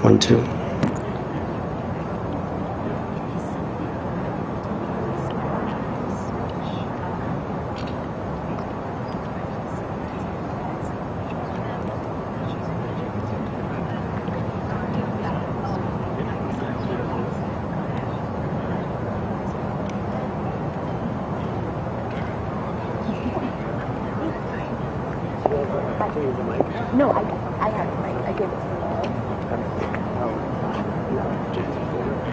1, 2. No, I have it right. I gave it to you.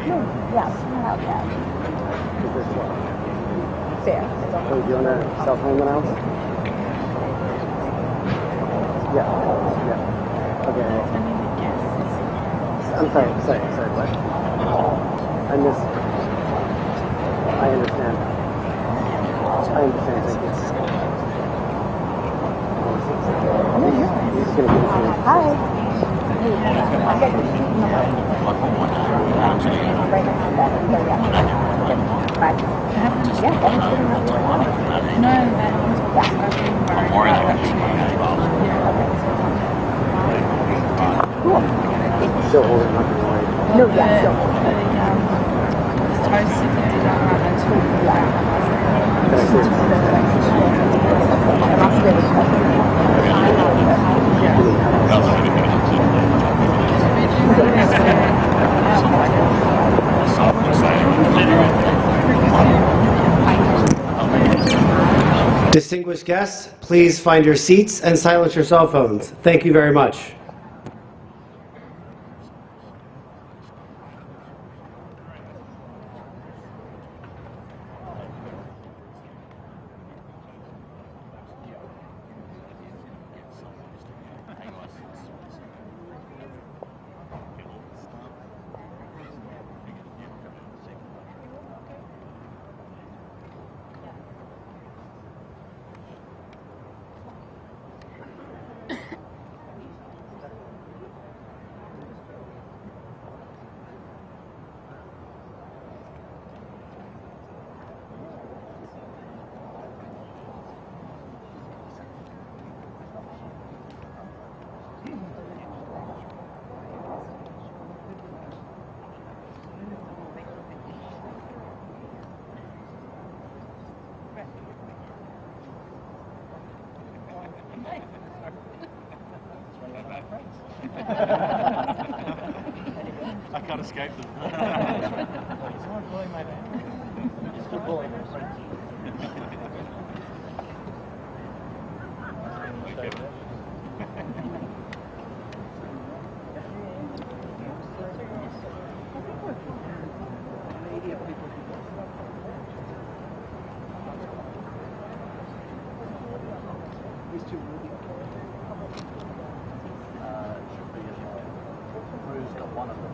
No, yeah, it's not out yet. Fair. Oh, do you want a cell phone when else? Yeah. Okay. I'm sorry, what? I understand, thank you. He's just gonna give it to me. Hi. I got your seat number. Right next to that. So, yeah. Bye. Yeah, that was sitting up there. No, Yeah. Cool. Still holding up the light. No, yeah, still. toast if you don't have it. Can I see it? Distinguished guests, please find your seats and silence your cell phones. Thank you very much. I can't escape them. Someone pulling my name. Just keep pulling. Who's got one of them?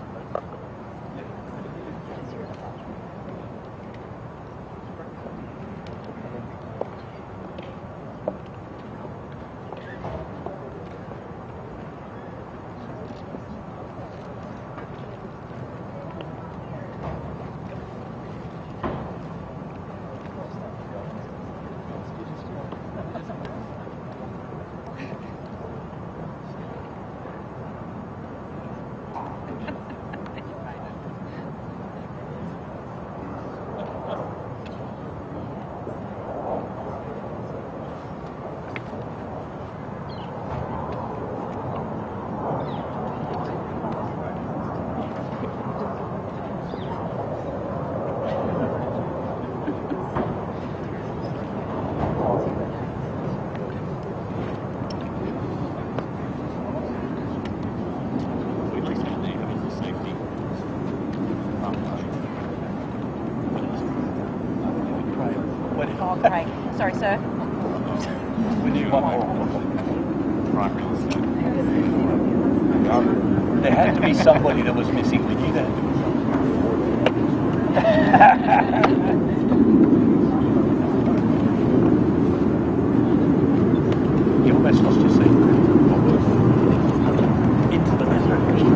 Oh, Craig. Sorry, sir. We need one more. Primary. There had to be somebody that was missing. Did you know? You almost lost your seat. Into the reservation.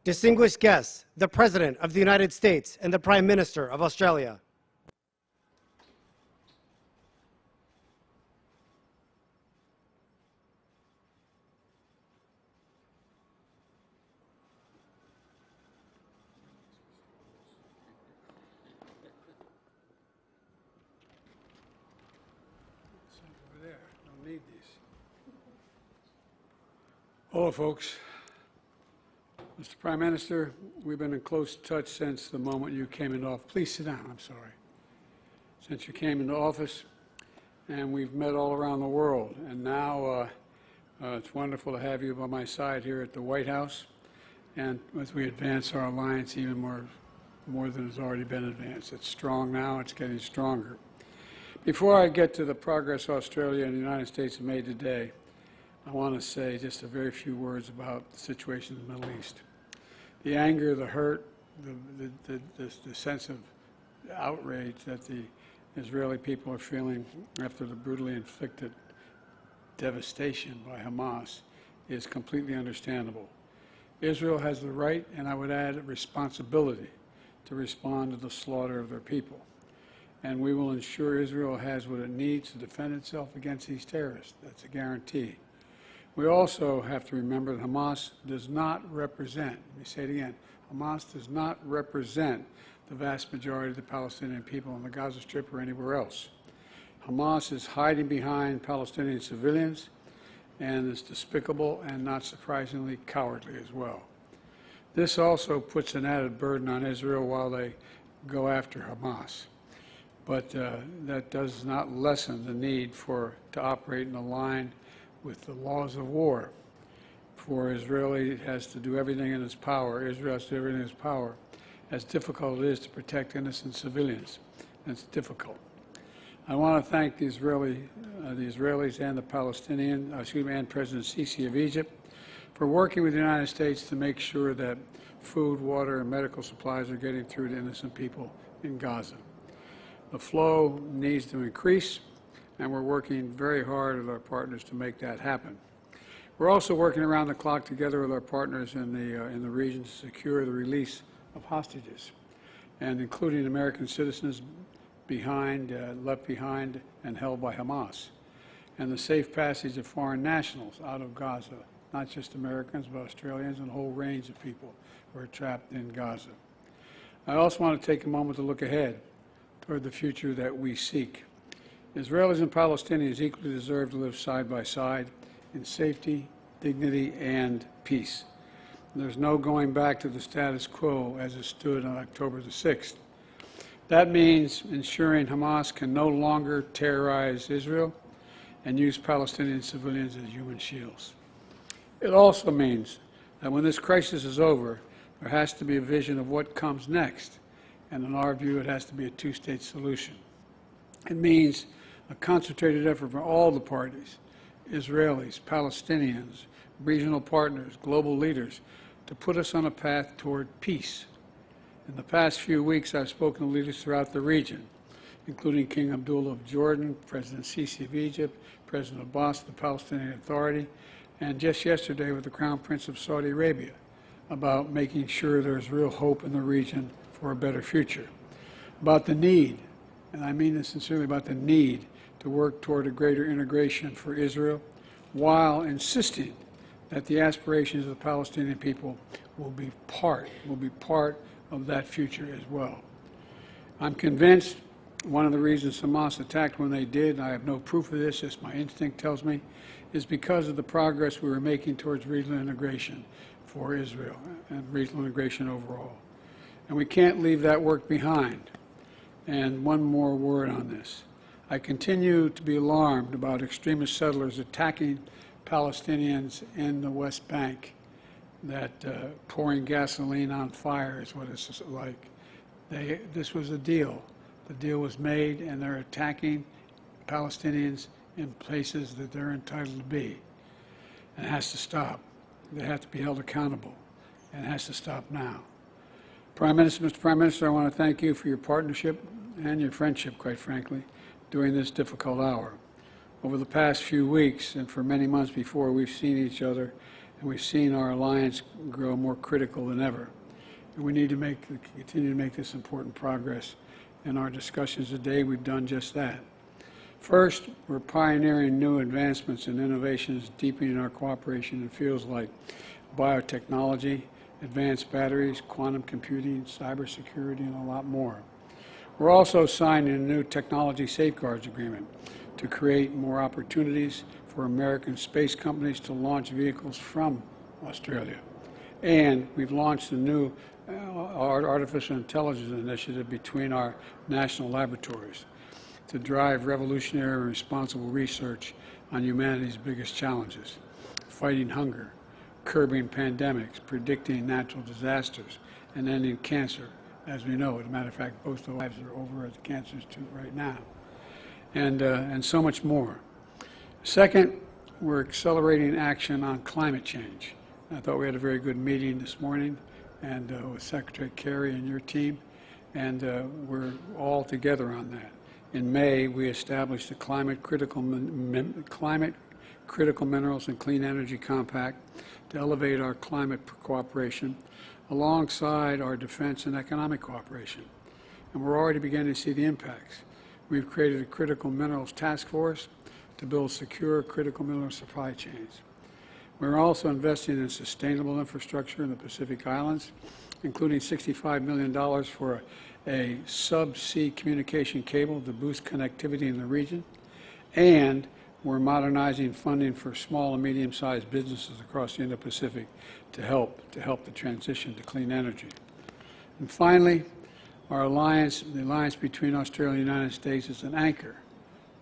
Distinguished guests, the President of the United States and the Prime Minister of Australia. Over there, don't need these. Hello, folks. Mr. Prime Minister, we've been in close touch since the moment you came into office. Please sit down, I'm sorry. Since you came into office, and we've met all around the world. And now it's wonderful to have you by my side here at the White House, and as we advance our alliance even more than has already been advanced. It's strong now, it's getting stronger. Before I get to the progress Australia and the United States have made today, I want to say just a very few words about the situation in the Middle East. The anger, the hurt, the sense of outrage that the Israeli people are feeling after the brutally inflicted devastation by Hamas is completely understandable. Israel has the right, and I would add a responsibility, to respond to the slaughter of their people. And we will ensure Israel has what it needs to defend itself against these terrorists. That's a guarantee. We also have to remember that Hamas does not represent, let me say it again, Hamas does not represent the vast majority of the Palestinian people on the Gaza Strip or anywhere else. Hamas is hiding behind Palestinian civilians and is despicable and, not surprisingly, cowardly as well. This also puts an added burden on Israel while they go after Hamas. But that does not lessen the need to operate in a line with the laws of war. For Israel has to do everything in its power. Israel has to do everything in its power. As difficult it is to protect innocent civilians, and it's difficult. I want to thank the Israelis and the Palestinian, and President Sisi of Egypt for working with the United States to make sure that food, water, and medical supplies are getting through to innocent people in Gaza. The flow needs to increase, and we're working very hard with our partners to make that happen. We're also working around the clock together with our partners in the region to secure the release of hostages, and including American citizens left behind and held by Hamas, and the safe passage of foreign nationals out of Gaza, not just Americans, but Australians and a whole range of people who are trapped in Gaza. I also want to take a moment to look ahead toward the future that we seek. Israelis and Palestinians equally deserve to live side by side in safety, dignity, and peace. There's no going back to the status quo as it stood on October the 6th. That means ensuring Hamas can no longer terrorize Israel and use Palestinian civilians as human shields. It also means that when this crisis is over, there has to be a vision of what comes next, and in our view, it has to be a two-state solution. It means a concentrated effort from all the parties, Israelis, Palestinians, regional partners, global leaders, to put us on a path toward peace. In the past few weeks, I've spoken to leaders throughout the region, including King Abdullah of Jordan, President Sisi of Egypt, President Abbas of the Palestinian Authority, and just yesterday with the Crown Prince of Saudi Arabia, about making sure there's real hope in the region for a better future. About the need, and I mean this sincerely, about the need to work toward a greater integration for Israel, while insisting that the aspirations of the Palestinian people will be part of that future as well. I'm convinced one of the reasons Hamas attacked when they did, and I have no proof of this, just my instinct tells me, is because of the progress we were making towards regional integration for Israel and regional integration overall. And we can't leave that work behind. And one more word on this. I continue to be alarmed about extremist settlers attacking Palestinians in the West Bank, that pouring gasoline on fire is what it's like. This was a deal. The deal was made, and they're attacking Palestinians in places that they're entitled to be. And it has to stop. They have to be held accountable, and it has to stop now. Mr. Prime Minister, I want to thank you for your partnership and your friendship, quite frankly, during this difficult hour. Over the past few weeks and for many months before, we've seen each other and we've seen our alliance grow more critical than ever. And we need to continue to make this important progress. In our discussions today, we've done just that. First, we're pioneering new advancements and innovations, deepening our cooperation in fields like biotechnology, advanced batteries, quantum computing, cybersecurity, and a lot more. We're also signing a new technology safeguards agreement to create more opportunities for American space companies to launch vehicles from Australia. And we've launched a new artificial intelligence initiative between our national laboratories to drive revolutionary and responsible research on humanity's biggest challenges: fighting hunger, curbing pandemics, predicting natural disasters, and ending cancer, as we know. As a matter of fact, both the lives are over at the Cancer Institute right now, and so much more. Second, we're accelerating action on climate change. I thought we had a very good meeting this morning and with Secretary Kerry and your team, and we're all together on that. In May, we established the Climate Critical Minerals and Clean Energy Compact to elevate our climate cooperation alongside our defense and economic cooperation. And we're already beginning to see the impacts. We've created a critical minerals task force to build secure critical mineral supply chains. We're also investing in sustainable infrastructure in the Pacific Islands, including $65 million for a subsea communication cable to boost connectivity in the region. And we're modernizing funding for small and medium-sized businesses across the Indo-Pacific to help the transition to clean energy. And finally, the alliance between Australia and the United States is an anchor.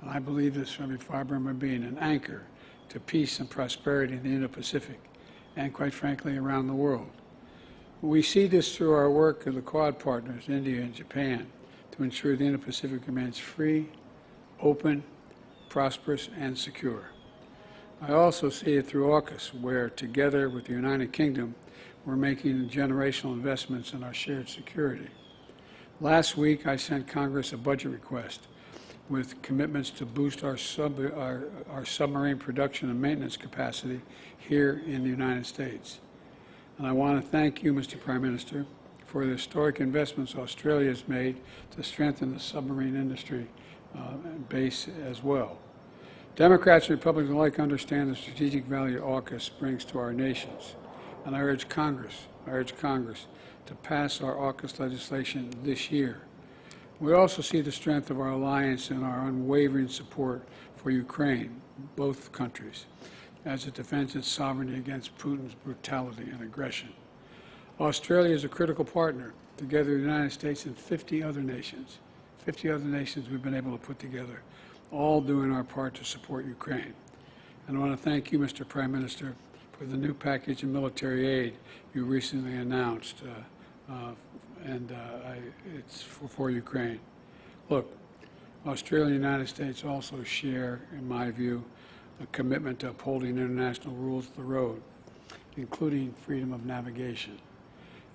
And I believe this from every fiber in my being, an anchor to peace and prosperity in the Indo-Pacific and, quite frankly, around the world. We see this through our work with the Quad partners, India and Japan, to ensure the Indo-Pacific remains free, open, prosperous, and secure. I also see it through AUKUS, where together with the United Kingdom, we're making generational investments in our shared security. Last week, I sent Congress a budget request with commitments to boost our submarine production and maintenance capacity here in the United States. And I want to thank you, Mr. Prime Minister, for the historic investments Australia has made to strengthen the submarine industry base as well. Democrats and Republicans alike understand the strategic value AUKUS brings to our nations, and I urge Congress to pass our AUKUS legislation this year. We also see the strength of our alliance and our unwavering support for Ukraine, both countries, as it defends its sovereignty against Putin's brutality and aggression. Australia is a critical partner, together with the United States and 50 other nations. 50 other nations we've been able to put together, all doing our part to support Ukraine. And I want to thank you, Mr. Prime Minister, for the new package of military aid you recently announced, it's for Ukraine. Look, Australia and the United States also share, in my view, a commitment to upholding international rules of the road, including freedom of navigation.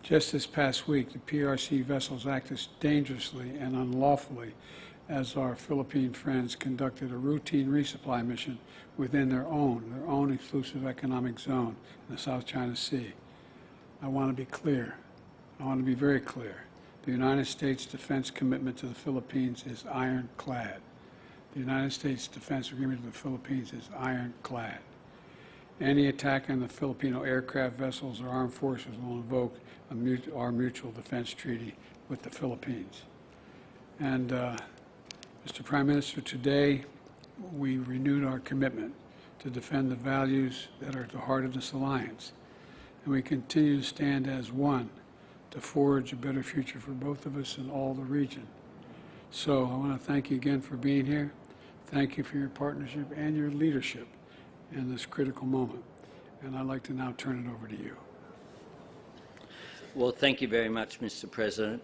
Just this past week, the PRC vessels acted dangerously and unlawfully as our Philippine friends conducted a routine resupply mission within their own exclusive economic zone in the South China Sea. I want to be clear. I want to be very clear. The United States defense commitment to the Philippines is ironclad. The United States defense agreement with the Philippines is ironclad. Any attack on the Filipino aircraft vessels or armed forces will invoke our mutual defense treaty with the Philippines. And Mr. Prime Minister, today we renewed our commitment to defend the values that are at the heart of this alliance. And we continue to stand as one to forge a better future for both of us and all the region. So I want to thank you again for being here. Thank you for your partnership and your leadership in this critical moment. And I'd like to now turn it over to you. Well, thank you very much, Mr. President.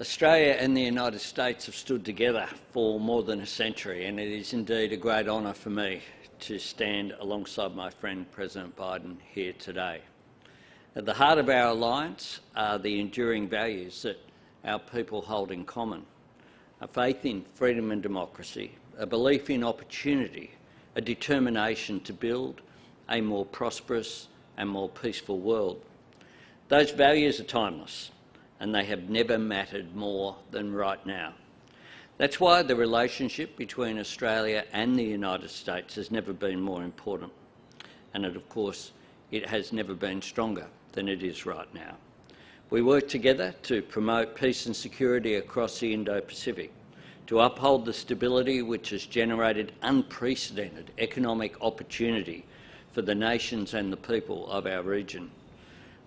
Australia and the United States have stood together for more than a century, and it is indeed a great honour for me to stand alongside my friend President Biden here today. At the heart of our alliance are the enduring values that our people hold in common: a faith in freedom and democracy, a belief in opportunity, a determination to build a more prosperous and more peaceful world. Those values are timeless, and they have never mattered more than right now. That's why the relationship between Australia and the United States has never been more important. And of course, it has never been stronger than it is right now. We work together to promote peace and security across the Indo-Pacific, to uphold the stability which has generated unprecedented economic opportunity for the nations and the people of our region.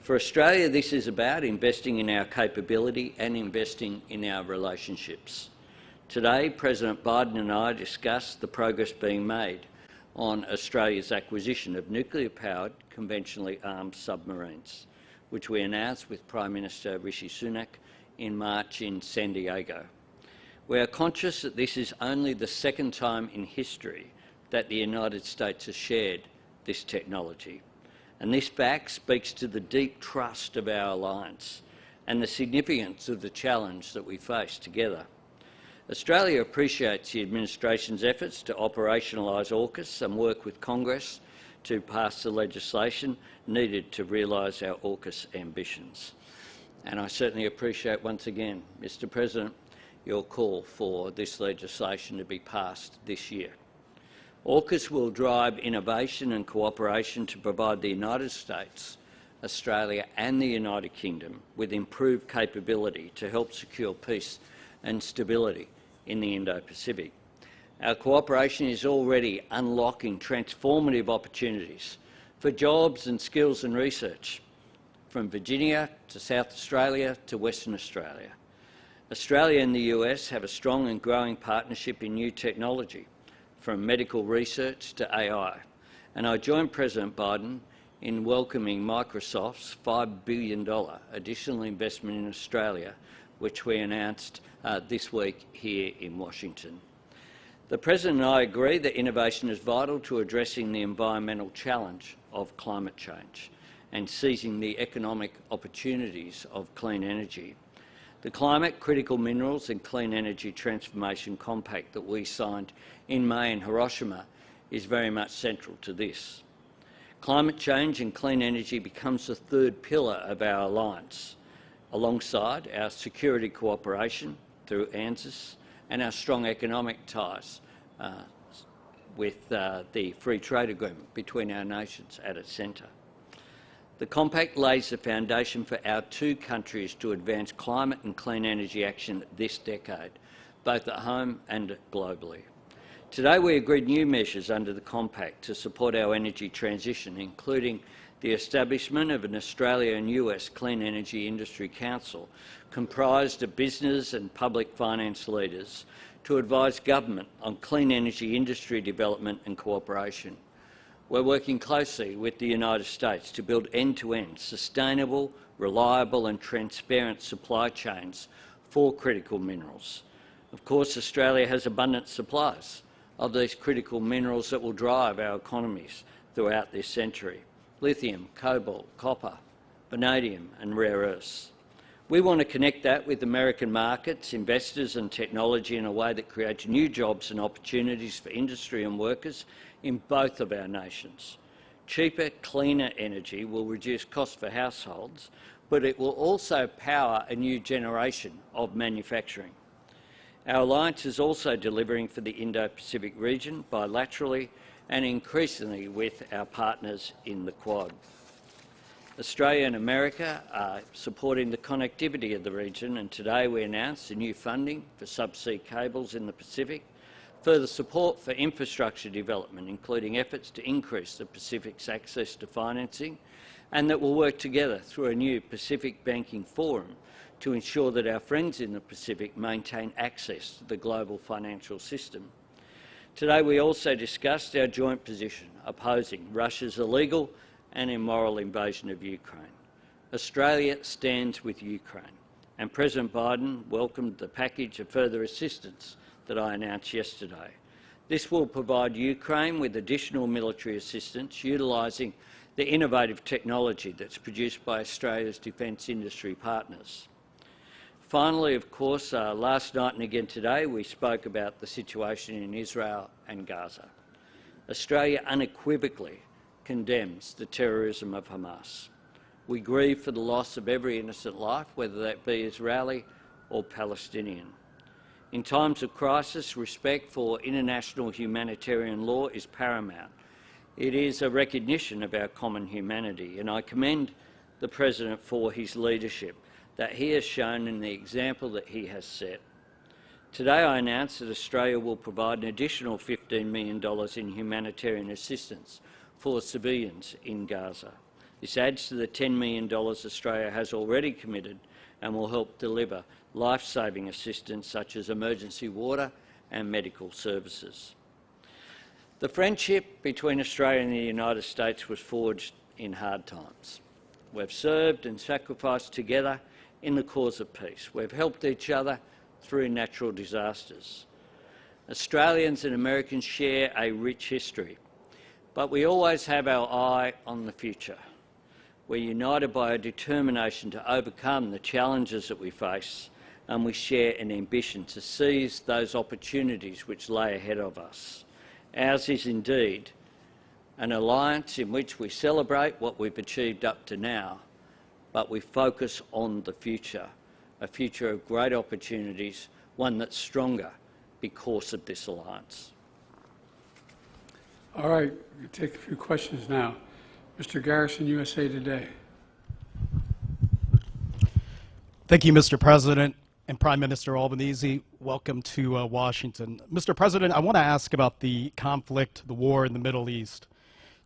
For Australia, this is about investing in our capability and investing in our relationships. Today, President Biden and I discussed the progress being made on Australia's acquisition of nuclear-powered, conventionally armed submarines, which we announced with Prime Minister Rishi Sunak in March in San Diego. We are conscious that this is only the second time in history that the United States has shared this technology. And this fact speaks to the deep trust of our alliance and the significance of the challenge that we face together. Australia appreciates the administration's efforts to operationalise AUKUS and work with Congress to pass the legislation needed to realise our AUKUS ambitions. And I certainly appreciate once again, Mr President, your call for this legislation to be passed this year. AUKUS will drive innovation and cooperation to provide the United States, Australia and the United Kingdom with improved capability to help secure peace and stability in the Indo-Pacific. Our cooperation is already unlocking transformative opportunities for jobs and skills and research, from Virginia to South Australia to Western Australia. Australia and the US have a strong and growing partnership in new technology, from medical research to AI, and I join President Biden in welcoming Microsoft's $5 billion additional investment in Australia, which we announced this week here in Washington. The President and I agree that innovation is vital to addressing the environmental challenge of climate change and seizing the economic opportunities of clean energy. The Climate, Critical Minerals and Clean Energy Transformation Compact that we signed in May in Hiroshima is very much central to this. Climate change and clean energy becomes the third pillar of our alliance, alongside our security cooperation through ANZUS and our strong economic ties with the Free Trade Agreement between our nations at its centre. The Compact lays the foundation for our two countries to advance climate and clean energy action this decade, both at home and globally. Today we agreed new measures under the Compact to support our energy transition, including the establishment of an Australia and US Clean Energy Industry Council comprised of business and public finance leaders to advise government on clean energy industry development and cooperation. We're working closely with the United States to build end-to-end sustainable, reliable and transparent supply chains for critical minerals. Of course, Australia has abundant supplies of these critical minerals that will drive our economies throughout this century: lithium, cobalt, copper, vanadium and rare earths. We want to connect that with American markets, investors and technology in a way that creates new jobs and opportunities for industry and workers in both of our nations. Cheaper, cleaner energy will reduce costs for households, but it will also power a new generation of manufacturing. Our alliance is also delivering for the Indo-Pacific region bilaterally and increasingly with our partners in the Quad. Australia and America are supporting the connectivity of the region, and today we announced the new funding for subsea cables in the Pacific, further support for infrastructure development, including efforts to increase the Pacific's access to financing, and that we'll work together through a new Pacific Banking Forum to ensure that our friends in the Pacific maintain access to the global financial system. Today we also discussed our joint position opposing Russia's illegal and immoral invasion of Ukraine. Australia stands with Ukraine, and President Biden welcomed the package of further assistance that I announced yesterday. This will provide Ukraine with additional military assistance, utilising the innovative technology that's produced by Australia's defence industry partners. Finally, of course, last night and again today, we spoke about the situation in Israel and Gaza. Australia unequivocally condemns the terrorism of Hamas. We grieve for the loss of every innocent life, whether that be Israeli or Palestinian. In times of crisis, respect for international humanitarian law is paramount. It is a recognition of our common humanity, and I commend the President for his leadership that he has shown in the example that he has set. Today I announce that Australia will provide an additional $15 million in humanitarian assistance for civilians in Gaza. This adds to the $10 million Australia has already committed and will help deliver life-saving assistance such as emergency water and medical services. The friendship between Australia and the United States was forged in hard times. We've served and sacrificed together in the cause of peace. We've helped each other through natural disasters. Australians and Americans share a rich history, but we always have our eye on the future. We're united by a determination to overcome the challenges that we face, and we share an ambition to seize those opportunities which lay ahead of us. Ours is indeed an alliance in which we celebrate what we've achieved up to now, but we focus on the future, a future of great opportunities, one that's stronger because of this alliance. All right, we'll take a few questions now. Mr. Garrison, USA Today. Thank you, Mr. President and Prime Minister Albanese. Welcome to Washington. Mr. President, I want to ask about the conflict, the war in the Middle East.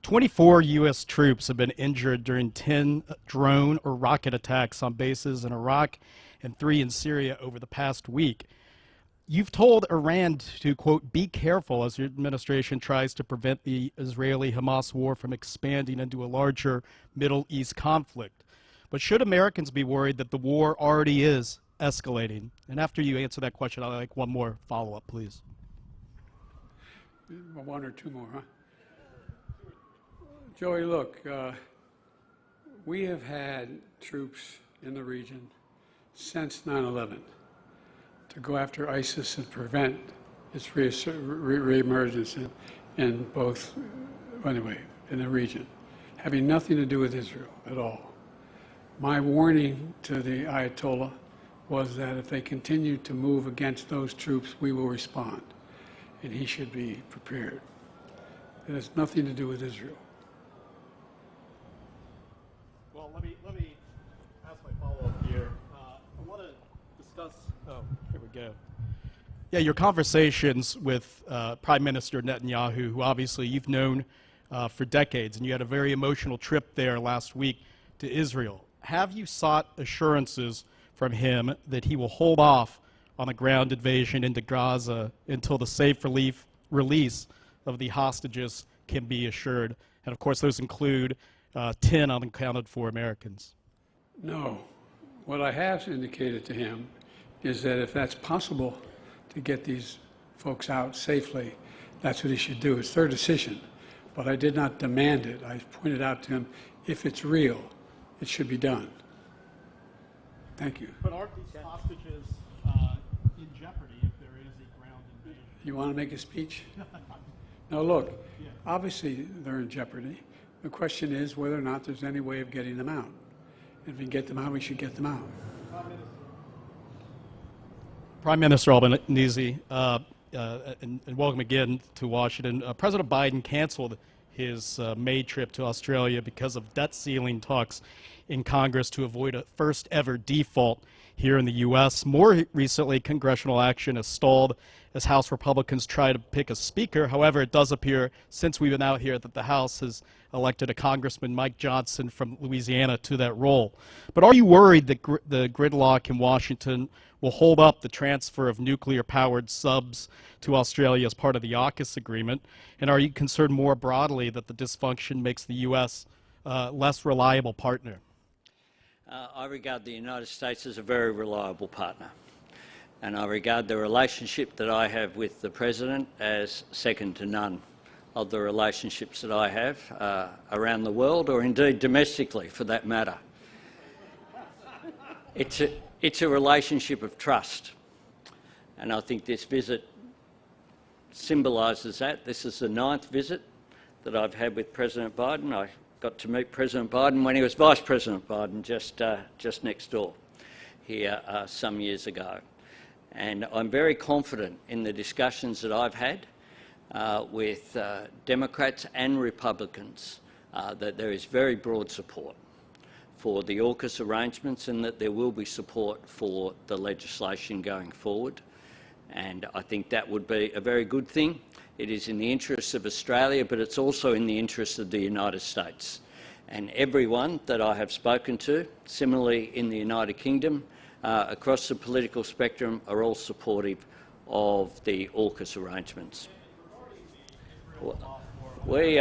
24 U.S. troops have been injured during 10 drone or rocket attacks on bases in Iraq and 3 in Syria over the past week. You've told Iran to, quote, be careful as your administration tries to prevent the Israeli-Hamas war from expanding into a larger Middle East conflict. But should Americans be worried that the war already is escalating? And after you answer that question, I'd like one more follow-up, please. One or two more, huh? Joey, look, we have had troops in the region since 9/11 to go after ISIS and prevent its reemergence in both, anyway, in the region, having nothing to do with Israel at all. My warning to the Ayatollah was that if they continue to move against those troops, we will respond, and he should be prepared. It has nothing to do with Israel. Well, let me ask my follow-up here. I want to discuss. Oh, here we go. Yeah, your conversations with Prime Minister Netanyahu, who obviously you've known for decades, and you had a very emotional trip there last week to Israel. Have you sought assurances from him that he will hold off on a ground invasion into Gaza until the safe release of the hostages can be assured? And of course, those include 10 unaccounted for Americans. No. What I have indicated to him is that if that's possible to get these folks out safely, that's what he should do. It's their decision. But I did not demand it. I pointed out to him, if it's real, it should be done. Thank you. But aren't these hostages in jeopardy if there is a ground invasion? You want to make a speech? No, look, obviously they're in jeopardy. The question is whether or not there's any way of getting them out. If we can get them out, we should get them out. Prime Minister Albanese, and welcome again to Washington. President Biden canceled his May trip to Australia because of debt ceiling talks in Congress to avoid a first ever default here in the U.S. More recently, congressional action has stalled as House Republicans try to pick a speaker. However, it does appear, since we've been out here, that the House has elected a Congressman, Mike Johnson from Louisiana, to that role. But are you worried that the gridlock in Washington will hold up the transfer of nuclear-powered subs to Australia as part of the AUKUS agreement? And are you concerned more broadly that the dysfunction makes the U.S. Less reliable partner? I regard the United States as a very reliable partner, and I regard the relationship that I have with the President as second to none of the relationships that I have around the world, or indeed domestically for that matter. It's a relationship of trust, and I think this visit symbolises that. This is the 9th visit that I've had with President Biden. I got to meet President Biden when he was Vice President Biden just next door here some years ago. And I'm very confident in the discussions that I've had with Democrats and Republicans that there is very broad support for the AUKUS arrangements and that there will be support for the legislation going forward. And I think that would be a very good thing. It is in the interests of Australia, but it's also in the interests of the United States. And everyone that I have spoken to, similarly in the United Kingdom, across the political spectrum, are all supportive of the AUKUS arrangements. We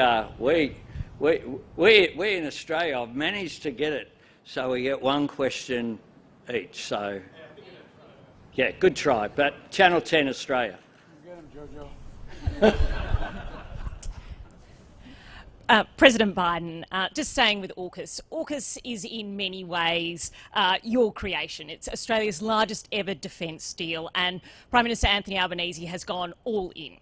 in Australia have managed to get it so we get one question each. So, yeah, good try. But Channel 10 Australia. Get him, Jojo. President Biden, just staying with AUKUS. AUKUS is in many ways your creation. It's Australia's largest ever defence deal, and Prime Minister Anthony Albanese has gone all in.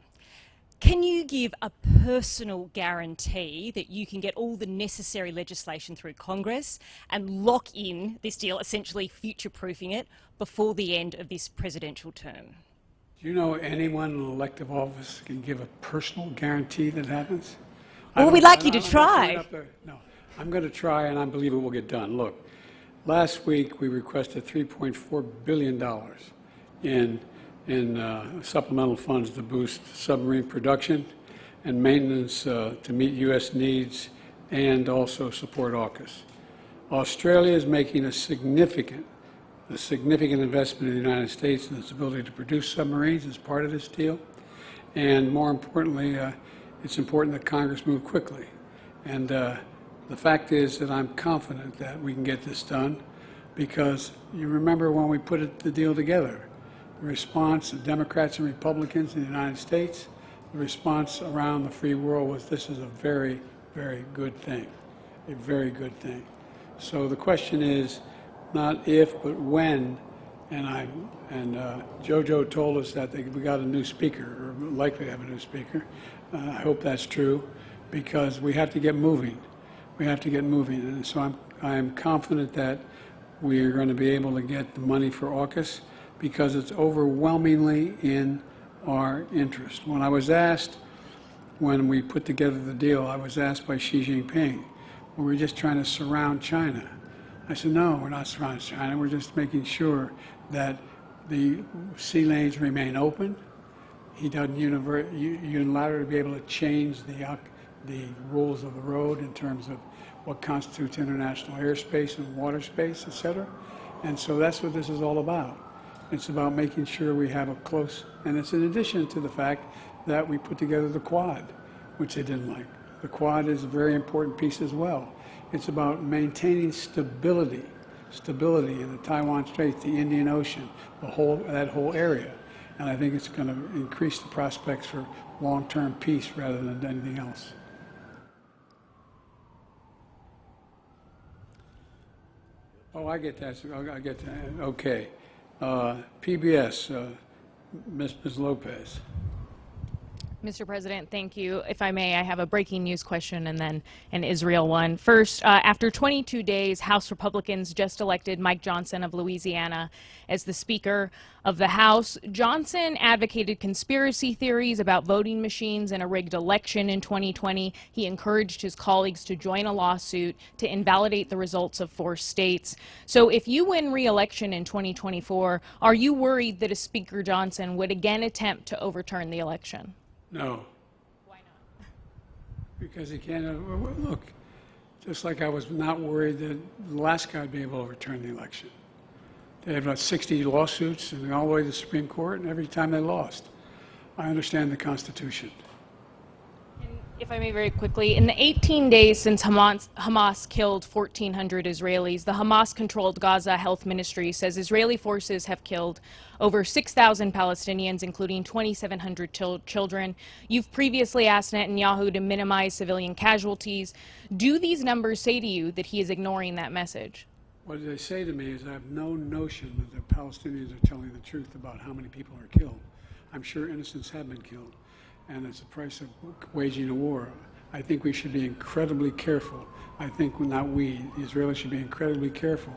Can you give a personal guarantee that you can get all the necessary legislation through Congress and lock in this deal, essentially future-proofing it, before the end of this presidential term? Do you know anyone in elective office can give a personal guarantee that happens? Well, we'd like you to try. No, I'm going to try, and I believe it will get done. Look, last week we requested $3.4 billion in supplemental funds to boost submarine production and maintenance to meet U.S. needs and also support AUKUS. Australia is making a significant investment in the United States in its ability to produce submarines as part of this deal. And more importantly, it's important that Congress move quickly. And the fact is that I'm confident that we can get this done because you remember when we put the deal together, the response of Democrats and Republicans in the United States, the response around the free world was this is a very, very good thing, a very good thing. So the question is not if, but when. And Jojo told us that we got a new speaker, or likely to have a new speaker. I hope that's true, because we have to get moving. We have to get moving, and so I am confident that we are going to be able to get the money for AUKUS because it's overwhelmingly in our interest. When I was asked, when we put together the deal, I was asked by Xi Jinping, well, we're just trying to surround China. I said, no, we're not surrounding China. We're just making sure that the sea lanes remain open. He doesn't unilaterally be able to change the rules of the road in terms of what constitutes international airspace and water space, et cetera. And so that's what this is all about. It's about making sure we have a close, and it's in addition to the fact that we put together the Quad, which they didn't like. The Quad is a very important piece as well. It's about maintaining stability in the Taiwan Strait, the Indian Ocean, that whole area. And I think it's going to increase the prospects for long-term peace rather than anything else. Oh, I get that. I get that. Okay. PBS, Ms. Lopez. Mr. President, thank you. If I may, I have a breaking news question and then an Israel one. First, after 22 days, House Republicans just elected Mike Johnson of Louisiana as the Speaker of the House. Johnson advocated conspiracy theories about voting machines and a rigged election in 2020. He encouraged his colleagues to join a lawsuit to invalidate the results of 4 states. So if you win re-election in 2024, are you worried that a Speaker Johnson would again attempt to overturn the election? No. Why not? Because he can't, look, just like I was not worried that the last guy would be able to overturn the election. They had about 60 lawsuits and all the way to the Supreme Court, and every time they lost. I understand the Constitution. If I may very quickly, in the 18 days since Hamas killed 1,400 Israelis, the Hamas-controlled Gaza Health Ministry says Israeli forces have killed over 6,000 Palestinians, including 2,700 children. You've previously asked Netanyahu to minimize civilian casualties. Do these numbers say to you that he is ignoring that message? What they say to me is I have no notion that the Palestinians are telling the truth about how many people are killed. I'm sure innocents have been killed, and it's the price of waging a war. I think we should be incredibly careful. I think not we, the Israelis should be incredibly careful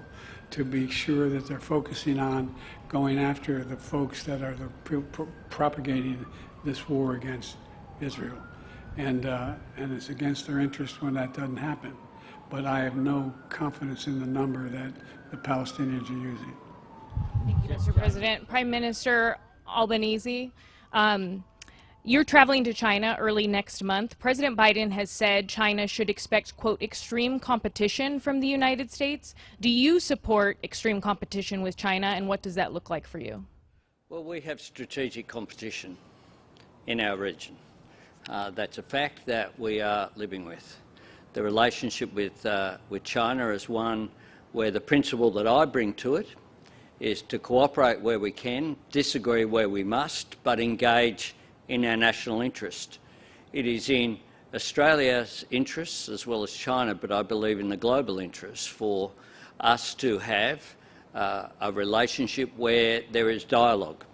to be sure that they're focusing on going after the folks that are propagating this war against Israel. And it's against their interest when that doesn't happen. But I have no confidence in the number that the Palestinians are using. Thank you, Mr. President. Prime Minister Albanese, you're traveling to China early next month. President Biden has said China should expect, quote, extreme competition from the United States. Do you support extreme competition with China, and what does that look like for you? Well, we have strategic competition in our region. That's a fact that we are living with. The relationship with China is one where the principle that I bring to it is to cooperate where we can, disagree where we must, but engage in our national interest. It is in Australia's interests as well as China, but I believe in the global interest for us to have a relationship where there is dialogue.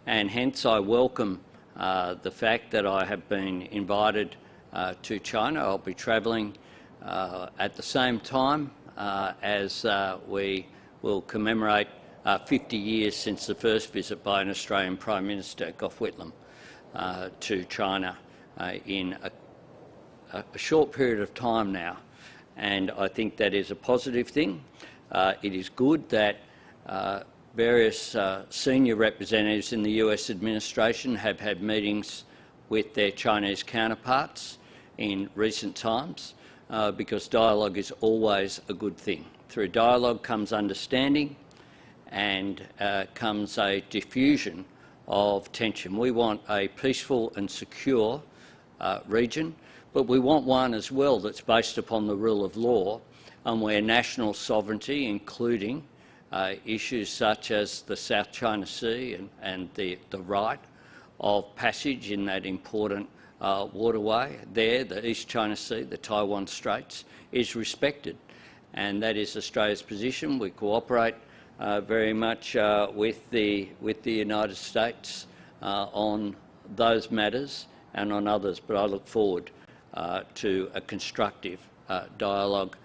And hence I welcome the fact that I have been invited to China. I'll be travelling at the same time as we will commemorate 50 years since the first visit by an Australian Prime Minister, Gough Whitlam, to China in a short period of time now. And I think that is a positive thing. It is good that various senior representatives in the US administration have had meetings with their Chinese counterparts in recent times, because dialogue is always a good thing. Through dialogue comes understanding and comes a diffusion of tension. We want a peaceful and secure region, but we want one as well that's based upon the rule of law and where national sovereignty, including issues such as the South China Sea and the right of passage in that important waterway there, the East China Sea, the Taiwan Straits, is respected. And that is Australia's position. We cooperate very much with the United States on those matters and on others, but I look forward to a constructive dialogue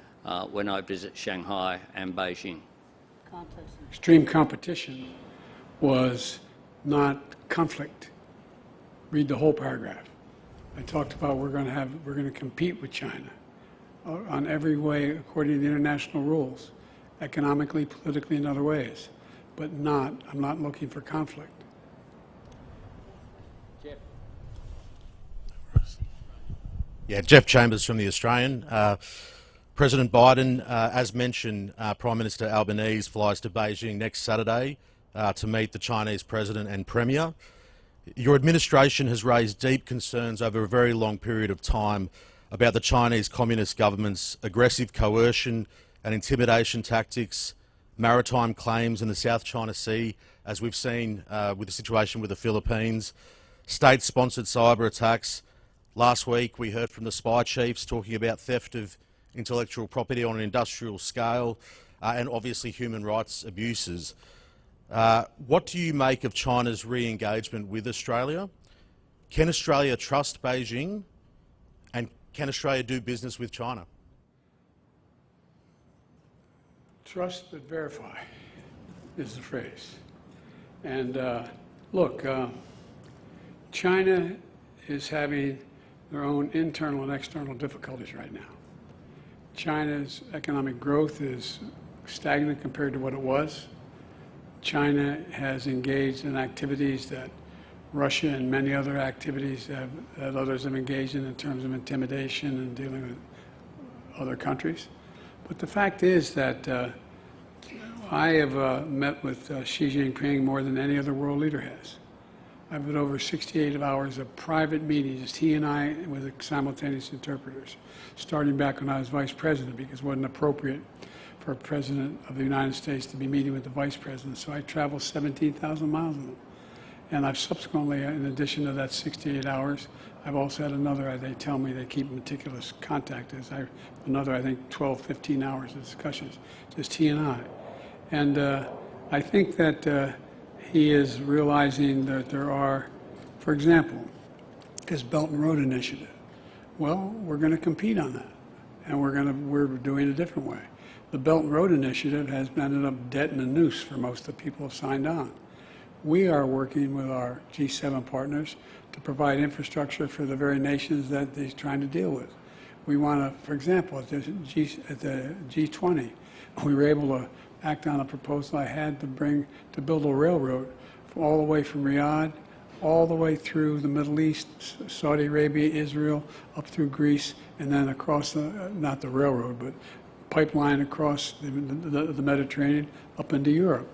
when I visit Shanghai and Beijing. Extreme competition was not conflict. Read the whole paragraph. I talked about we're going to compete with China on every way according to the international rules, economically, politically, and other ways, but I'm not looking for conflict. Yeah, Jeff Chambers from The Australian. President Biden, as mentioned, Prime Minister Albanese flies to Beijing next Saturday to meet the Chinese President and Premier. Your administration has raised deep concerns over a very long period of time about the Chinese Communist government's aggressive coercion and intimidation tactics, maritime claims in the South China Sea, as we've seen with the situation with the Philippines, state-sponsored cyber attacks. Last week we heard from the spy chiefs talking about theft of intellectual property on an industrial scale and obviously human rights abuses. What do you make of China's re-engagement with Australia? Can Australia trust Beijing, and can Australia do business with China? Trust but verify is the phrase. And look, China is having their own internal and external difficulties right now. China's economic growth is stagnant compared to what it was. China has engaged in activities that Russia and many other activities that others have engaged in terms of intimidation and dealing with other countries. But the fact is that I have met with Xi Jinping more than any other world leader has. I've had over 68 hours of private meetings, he and I, with simultaneous interpreters, starting back when I was vice president, because it wasn't appropriate for a president of the United States to be meeting with the vice president. So I traveled 17,000 miles with him. And I've subsequently, in addition to that 68 hours, I've also had another, they tell me they keep meticulous contact, another, I think, 12, 15 hours of discussions, just he and I. And I think that he is realizing that there are, for example, his Belt and Road Initiative, Well, we're going to compete on that, and we're doing it a different way. The Belt and Road Initiative has ended up debt and a noose for most of the people who have signed on. We are working with our G7 partners to provide infrastructure for the very nations that they're trying to deal with. We want to, for example, at the G20, we were able to act on a proposal I had to build a railroad all the way from Riyadh, all the way through the Middle East, Saudi Arabia, Israel, up through Greece, and then across not the railroad, but pipeline across the Mediterranean up into Europe.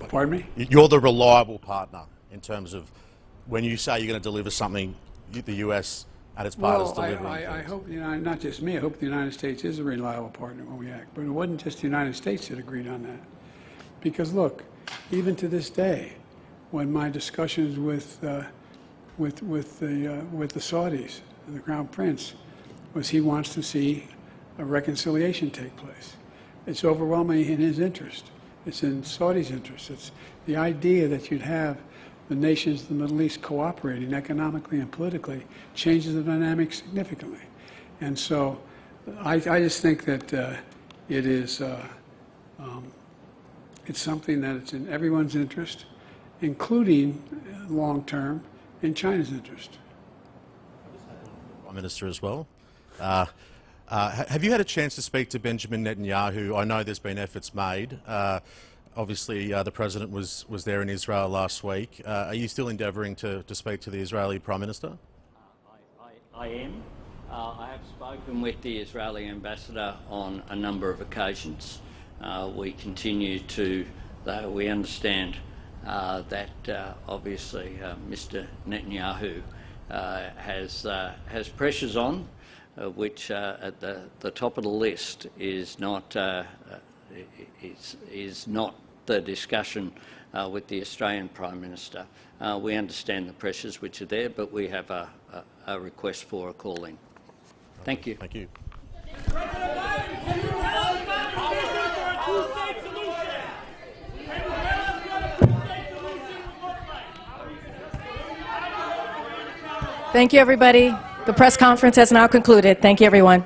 Pardon me? You're the reliable partner in terms of when you say you're going to deliver something, the US and its partners delivering. I hope, not just me, I hope the United States is a reliable partner when we act. But it wasn't just the United States that agreed on that. Because look, even to this day, when my discussions with the Saudis, the Crown Prince, was he wants to see a reconciliation take place. It's overwhelmingly in his interest. It's in Saudi's interest. It's the idea that you'd have the nations of the Middle East cooperating economically and politically changes the dynamic significantly. And so I just think that it is it's something that it's in everyone's interest, including long-term in China's interest. Prime Minister as well. Have you had a chance to speak to Benjamin Netanyahu? I know there's been efforts made. Obviously, the President was there in Israel last week. Are you still endeavouring to speak to the Israeli Prime Minister? I am. I have spoken with the Israeli ambassador on a number of occasions. We continue to, though we understand that obviously Mr. Netanyahu has pressures on, which at the top of the list is not the discussion with the Australian Prime Minister. We understand the pressures which are there, but we have a request for a call-in. Thank you. Thank you. Thank you, everybody. The press conference has now concluded. Thank you, everyone.